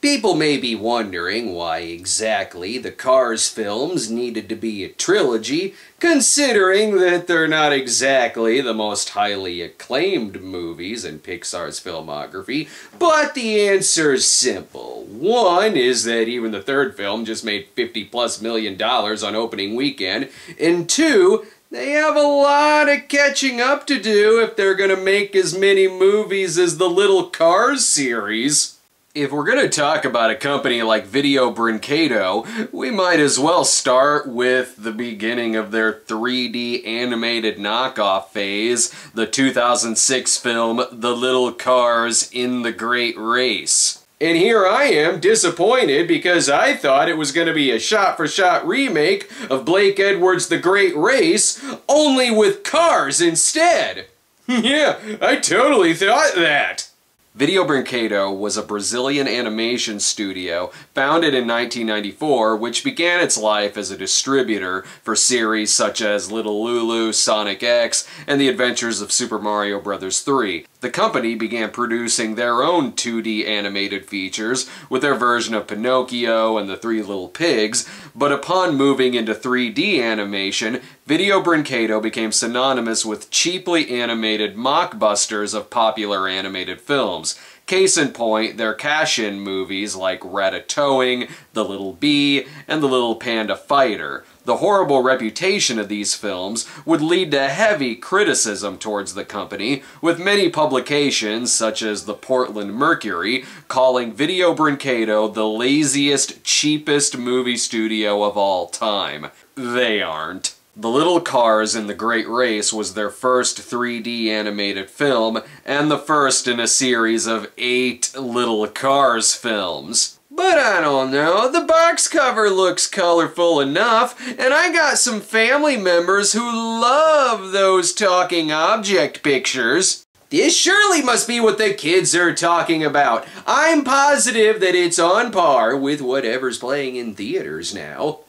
People may be wondering why exactly the Cars films needed to be a trilogy, considering that they're not exactly the most highly acclaimed movies in Pixar's filmography, but the answer's simple. One is that even the third film just made $50+ million on opening weekend, and two, they have a lot of catching up to do if they're gonna make as many movies as the Little Cars series. If we're going to talk about a company like Video Brinquedo, we might as well start with the beginning of their 3D animated knockoff phase, the 2006 film The Little Cars in the Great Race. And here I am, disappointed, because I thought it was going to be a shot-for-shot remake of Blake Edwards' The Great Race, only with cars instead. Yeah, I totally thought that. Video Brinquedo was a Brazilian animation studio founded in 1994, which began its life as a distributor for series such as Little Lulu, Sonic X, and The Adventures of Super Mario Bros. 3. The company began producing their own 2D animated features with their version of Pinocchio and the Three Little Pigs, but upon moving into 3D animation, Video Brinquedo became synonymous with cheaply animated mockbusters of popular animated films. Case in point, their cash-in movies like Ratatouille, The Little Bee, and The Little Panda Fighter. The horrible reputation of these films would lead to heavy criticism towards the company, with many publications, such as the Portland Mercury, calling Video Brinquedo the laziest, cheapest movie studio of all time. They aren't. The Little Cars in the Great Race was their first 3D animated film, and the first in a series of 8 Little Cars films. But I don't know, the box cover looks colorful enough, and I got some family members who love those talking object pictures. This surely must be what the kids are talking about. I'm positive that it's on par with whatever's playing in theaters now.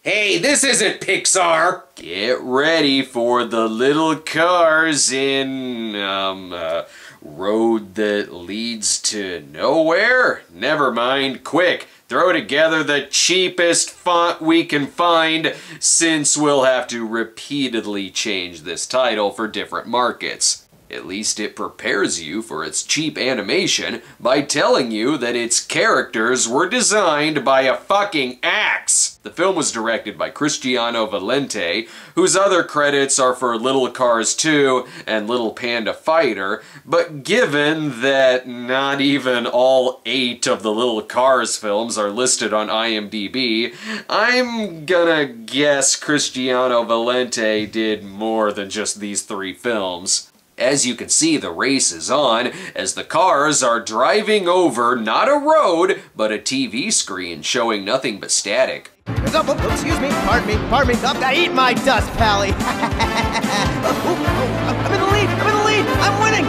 Hey, this isn't Pixar! Get ready for the Little Cars in, road that leads to nowhere? Never mind, quick, throw together the cheapest font we can find, since we'll have to repeatedly change this title for different markets. At least it prepares you for its cheap animation by telling you that its characters were designed by a fucking axe. The film was directed by Cristiano Valente, whose other credits are for Little Cars 2 and Little Panda Fighter, but given that not even all 8 of the Little Cars films are listed on IMDb, I'm gonna guess Cristiano Valente did more than just these 3 films. As you can see, the race is on, as the cars are driving over not a road, but a TV screen showing nothing but static. Excuse me, pardon me, eat my dust, Pally. I'm in the lead, I'm winning!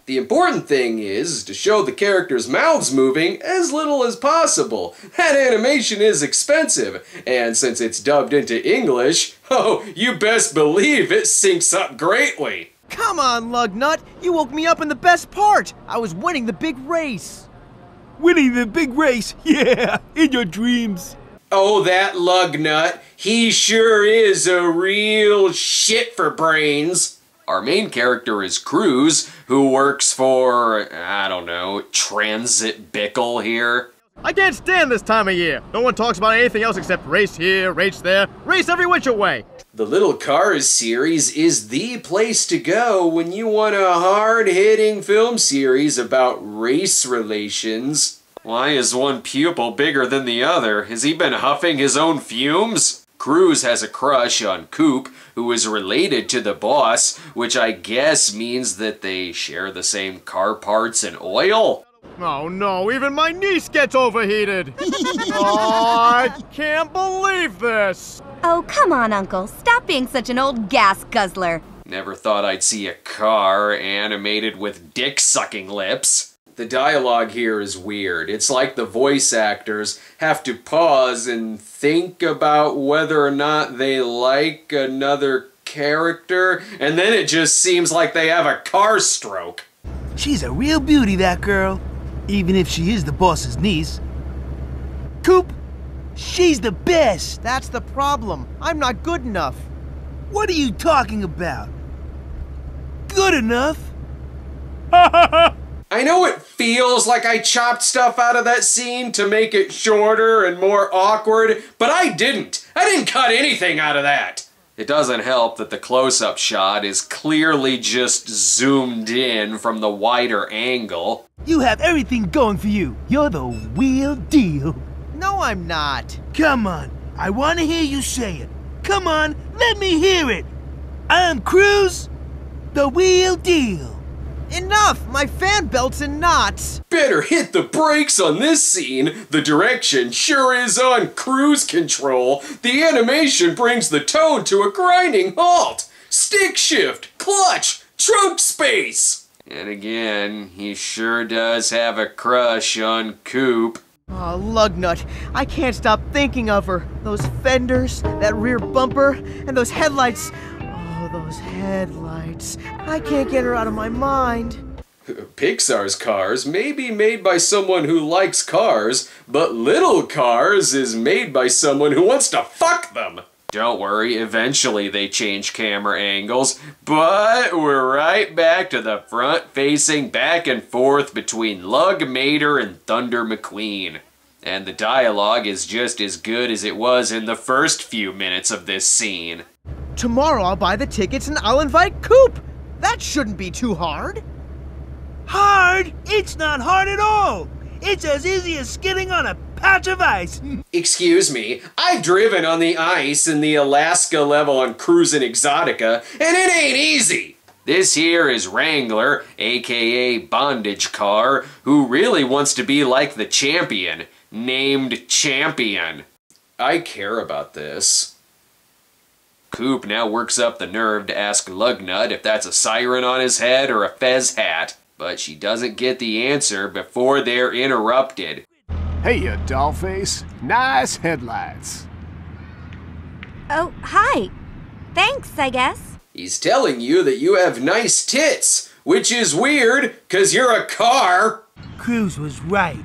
The important thing is to show the characters' mouths moving as little as possible. That animation is expensive, and since it's dubbed into English, oh, you best believe it syncs up greatly. Come on, Lugnut, you woke me up in the best part. I was winning the big race. Winning the big race? Yeah, in your dreams. Oh, that Lugnut, he sure is a real shit for brains. Our main character is Cruz, who works for, I don't know, Transit Bickle here. I can't stand this time of year. No one talks about anything else except race here, race there, race every which way. The Little Cars series is the place to go when you want a hard-hitting film series about race relations. Why is one pupil bigger than the other? Has he been huffing his own fumes? Cruz has a crush on Coupe, who is related to the boss, which I guess means that they share the same car parts and oil? Oh no, even my niece gets overheated! Oh, I can't believe this! Oh, come on, Uncle. Stop being such an old gas guzzler. Never thought I'd see a car animated with dick-sucking lips. The dialogue here is weird. It's like the voice actors have to pause and think about whether or not they like another character, and then it just seems like they have a car stroke. She's a real beauty, that girl. Even if she is the boss's niece. Coupe, she's the best. That's the problem. I'm not good enough. What are you talking about? Good enough? I know it feels like I chopped stuff out of that scene to make it shorter and more awkward, but I didn't. I didn't cut anything out of that. It doesn't help that the close-up shot is clearly just zoomed in from the wider angle. You have everything going for you. You're the real deal. No, I'm not. Come on, I want to hear you say it. Come on, let me hear it. I'm Cruz, the real deal. Enough! My fan belt's in knots! Better hit the brakes on this scene. The direction sure is on cruise control. The animation brings the tone to a grinding halt. Stick shift, clutch, trunk space. And again, he sure does have a crush on Coupe. Oh, lugnut. I can't stop thinking of her. Those fenders, that rear bumper, and those headlights. Oh, those headlights. I can't get her out of my mind. Pixar's Cars may be made by someone who likes cars, but Little Cars is made by someone who wants to fuck them. Don't worry, eventually they change camera angles, but we're right back to the front-facing back and forth between Lug Mater and Thunder McQueen. And the dialogue is just as good as it was in the first few minutes of this scene. Tomorrow I'll buy the tickets and I'll invite Coupe. That shouldn't be too hard. Hard? It's not hard at all. It's as easy as skidding on a patch of ice. Excuse me, I've driven on the ice in the Alaska level on Cruz and Exotica, and it ain't easy. This here is Wrangler, aka Bondage Car, who really wants to be like the champion, named Champion. I care about this. Coupe now works up the nerve to ask Lugnut if that's a siren on his head or a fez hat, but she doesn't get the answer before they're interrupted. Hey, you dollface. Nice headlights. Oh, hi. Thanks, I guess. He's telling you that you have nice tits, which is weird, 'cause you're a car. Cruz was right.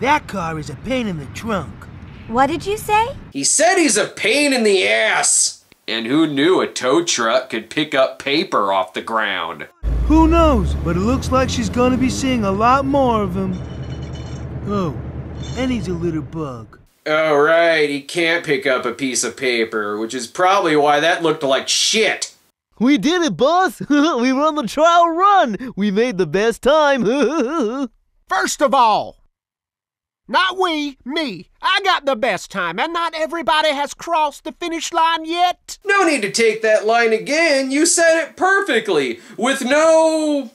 That car is a pain in the trunk. What did you say? He said he's a pain in the ass. And who knew a tow truck could pick up paper off the ground? Who knows, but it looks like she's gonna be seeing a lot more of him. Oh, and he's a little bug. Oh, right, he can't pick up a piece of paper, which is probably why that looked like shit. We did it, boss! We run the trial run! We made the best time! First of all, not we, me. I got the best time, and not everybody has crossed the finish line yet. No need to take that line again. You said it perfectly, with no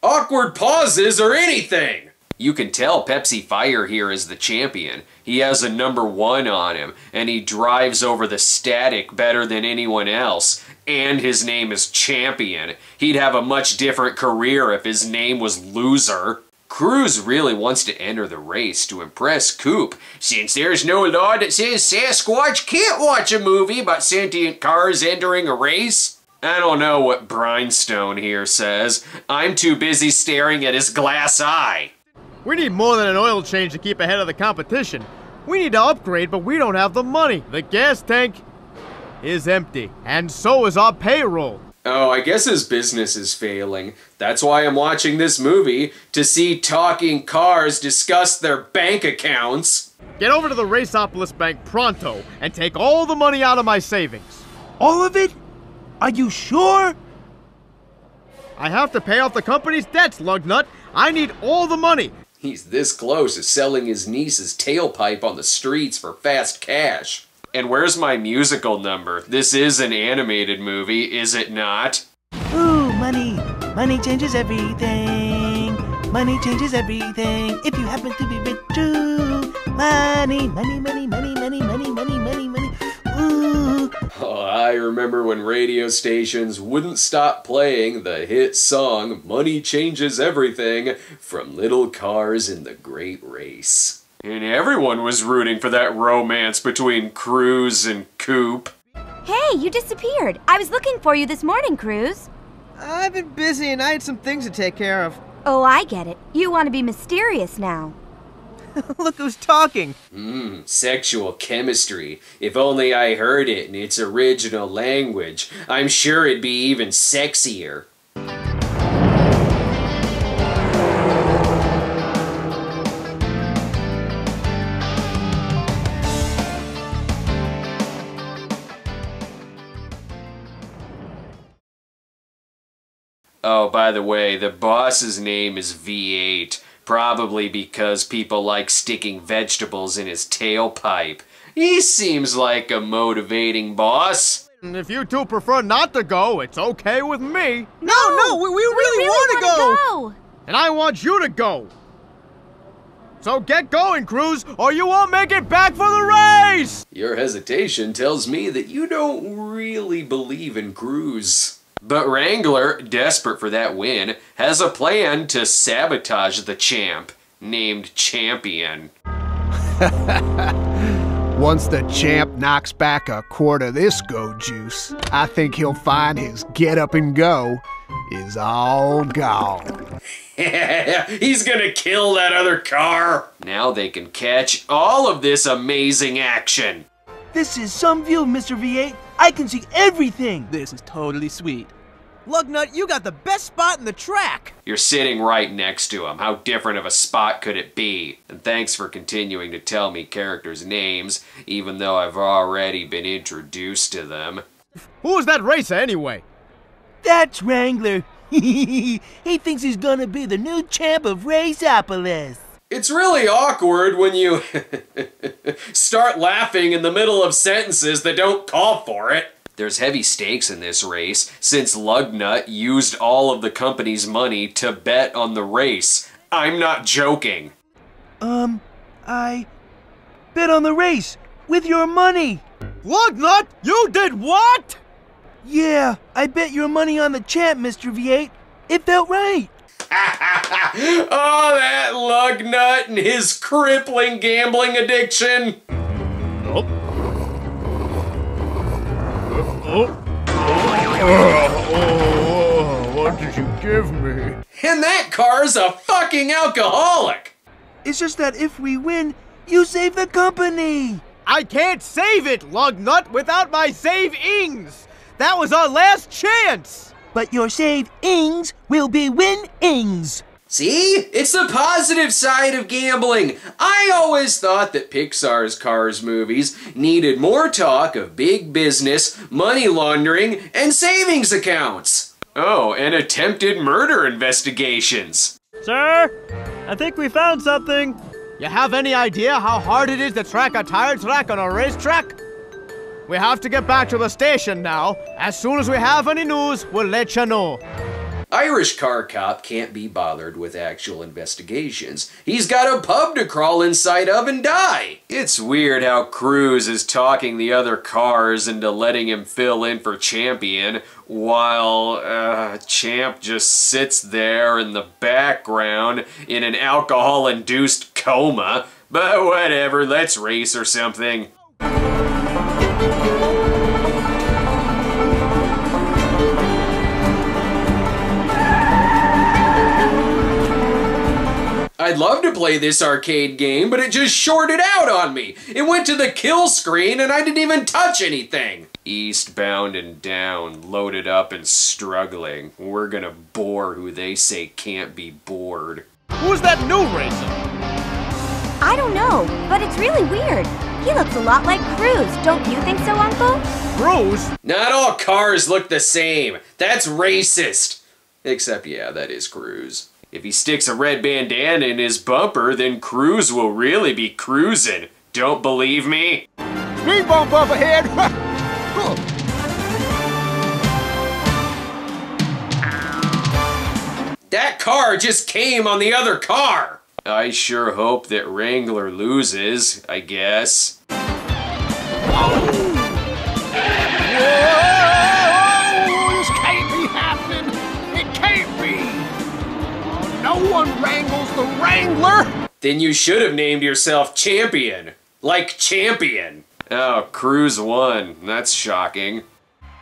awkward pauses or anything. You can tell Pepsi Fire here is the champion. He has a #1 on him, and he drives over the static better than anyone else. And his name is Champion. He'd have a much different career if his name was Loser. Cruz really wants to enter the race to impress Coupe, since there's no law that says Sasquatch can't watch a movie about sentient cars entering a race. I don't know what Brinestone here says. I'm too busy staring at his glass eye. We need more than an oil change to keep ahead of the competition. We need to upgrade, but we don't have the money. The gas tank is empty, and so is our payroll. Oh, I guess his business is failing. That's why I'm watching this movie, to see talking cars discuss their bank accounts. Get over to the Raceopolis Bank pronto and take all the money out of my savings. All of it? Are you sure? I have to pay off the company's debts, Lugnut. I need all the money. He's this close to selling his niece's tailpipe on the streets for fast cash. And where's my musical number? This is an animated movie, is it not? Ooh, money. Money changes everything. Money changes everything. If you happen to be rich too. Money, money, money, money, money, money, money, money, money. Ooh. Oh, I remember when radio stations wouldn't stop playing the hit song Money Changes Everything from Little Cars in the Great Race. And everyone was rooting for that romance between Cruz and Coupe. Hey, you disappeared. I was looking for you this morning, Cruz. I've been busy and I had some things to take care of. Oh, I get it. You want to be mysterious now. Look who's talking. Sexual chemistry. If only I heard it in its original language, I'm sure it'd be even sexier. Oh, by the way, the boss's name is V8. Probably because people like sticking vegetables in his tailpipe. He seems like a motivating boss. And if you two prefer not to go, it's okay with me. No, we really want to go. And I want you to go. So get going, Cruz, or you won't make it back for the race! Your hesitation tells me that you don't really believe in Cruz. But Wrangler, desperate for that win, has a plan to sabotage the champ, named Champion. Once the champ knocks back a quart of this go juice, I think he'll find his get up and go is all gone. He's gonna kill that other car! Now they can catch all of this amazing action. This is some view, Mr. V8. I can see everything. This is totally sweet. Lugnut, you got the best spot in the track. You're sitting right next to him. How different of a spot could it be? And thanks for continuing to tell me characters' names, even though I've already been introduced to them. Who's that racer anyway? That's Wrangler. He thinks he's gonna be the new champ of Raceopolis. It's really awkward when you start laughing in the middle of sentences that don't call for it. There's heavy stakes in this race, since Lugnut used all of the company's money to bet on the race. I'm not joking. I bet on the race with your money. Lugnut, you did what? Yeah, I bet your money on the champ, Mr. V8. It felt right. Oh, that Lugnut and his crippling gambling addiction. What did you give me? And that car's a fucking alcoholic. It's just that if we win, you save the company. I can't save it, Lugnut, without my save-ings. That was our last chance. But your save-ings will be win-ings. See? It's the positive side of gambling. I always thought that Pixar's Cars movies needed more talk of big business, money laundering, and savings accounts. Oh, and attempted murder investigations. Sir, I think we found something. You have any idea how hard it is to track a tire track on a racetrack? We have to get back to the station now. As soon as we have any news, we'll let you know. Irish car cop can't be bothered with actual investigations. He's got a pub to crawl inside of and die. It's weird how Cruz is talking the other cars into letting him fill in for Champion, while Champ just sits there in the background in an alcohol-induced coma. But whatever, let's race or something. I'd love to play this arcade game, but it just shorted out on me. It went to the kill screen and I didn't even touch anything. Eastbound and down, loaded up and struggling. We're gonna bore who they say can't be bored. Who's that new racer? I don't know, but it's really weird. He looks a lot like Cruz, don't you think so, Uncle? Cruz? Not all cars look the same. That's racist. Except, yeah, that is Cruz. If he sticks a red bandana in his bumper, then Cruz will really be cruising. Don't believe me? Speed bump up ahead! That car just came on the other car! I sure hope that Wrangler loses, I guess. Whoa! Wrangler? Then you should have named yourself Champion. Like Champion. Oh, Cruz won. That's shocking.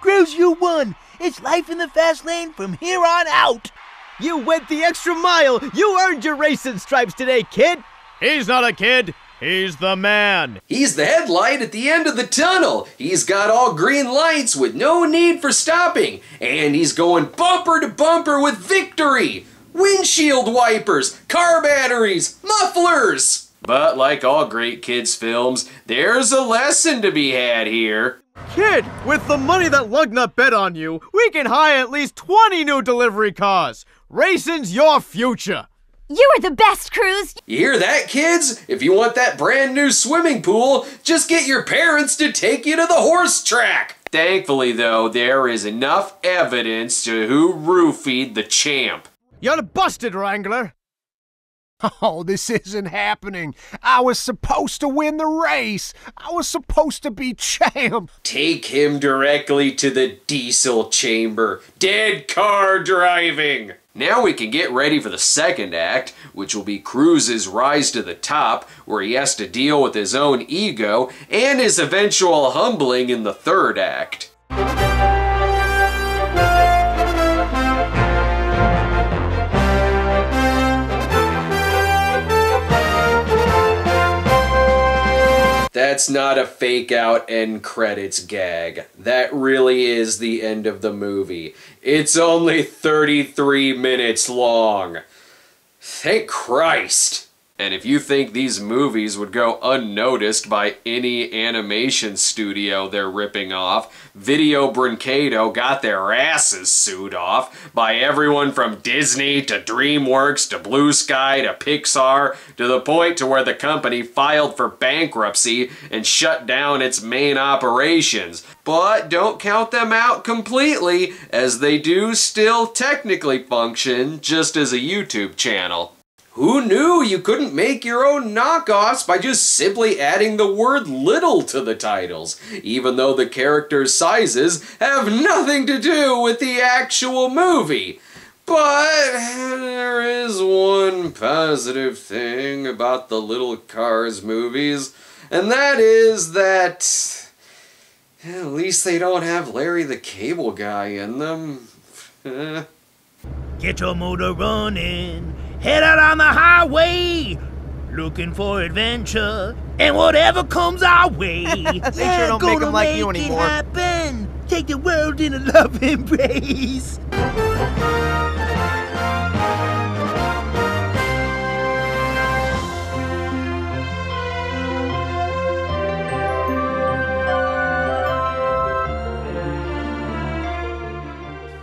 Cruz, you won. It's life in the fast lane from here on out. You went the extra mile. You earned your racing stripes today, kid. He's not a kid. He's the man. He's the headlight at the end of the tunnel. He's got all green lights with no need for stopping. And he's going bumper to bumper with victory. Windshield wipers, car batteries, mufflers. But like all great kids' films, there's a lesson to be had here. Kid, with the money that Lugnut bet on you, we can hire at least 20 new delivery cars. Racing's your future. You are the best, Cruz! You hear that, kids? If you want that brand new swimming pool, just get your parents to take you to the horse track. Thankfully, though, there is enough evidence to who roofied the champ. You're busted, Wrangler. Oh, this isn't happening. I was supposed to win the race. I was supposed to be champ. Take him directly to the diesel chamber. Dead car driving. Now we can get ready for the second act, which will be Cruz's rise to the top, where he has to deal with his own ego and his eventual humbling in the third act. That's not a fake out end credits gag. That really is the end of the movie. It's only 33 minutes long. Thank Christ! And if you think these movies would go unnoticed by any animation studio they're ripping off, Video Brinquedo got their asses sued off by everyone from Disney to DreamWorks to Blue Sky to Pixar, to the point to where the company filed for bankruptcy and shut down its main operations. But don't count them out completely, as they do still technically function just as a YouTube channel. Who knew you couldn't make your own knockoffs by just simply adding the word little to the titles, even though the characters' sizes have nothing to do with the actual movie? But there is one positive thing about the Little Cars movies, and that is that at least they don't have Larry the Cable Guy in them. Get your motor running. Head out on the highway, looking for adventure, and whatever comes our way. They sure don't make them like you anymore. Happen. Take the world in a love embrace.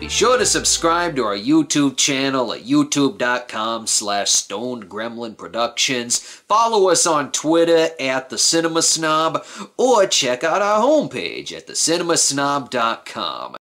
Be sure to subscribe to our YouTube channel at youtube.com/StonedGremlinProductions. Follow us on Twitter at the Cinema Snob, or check out our homepage at thecinemasnob.com.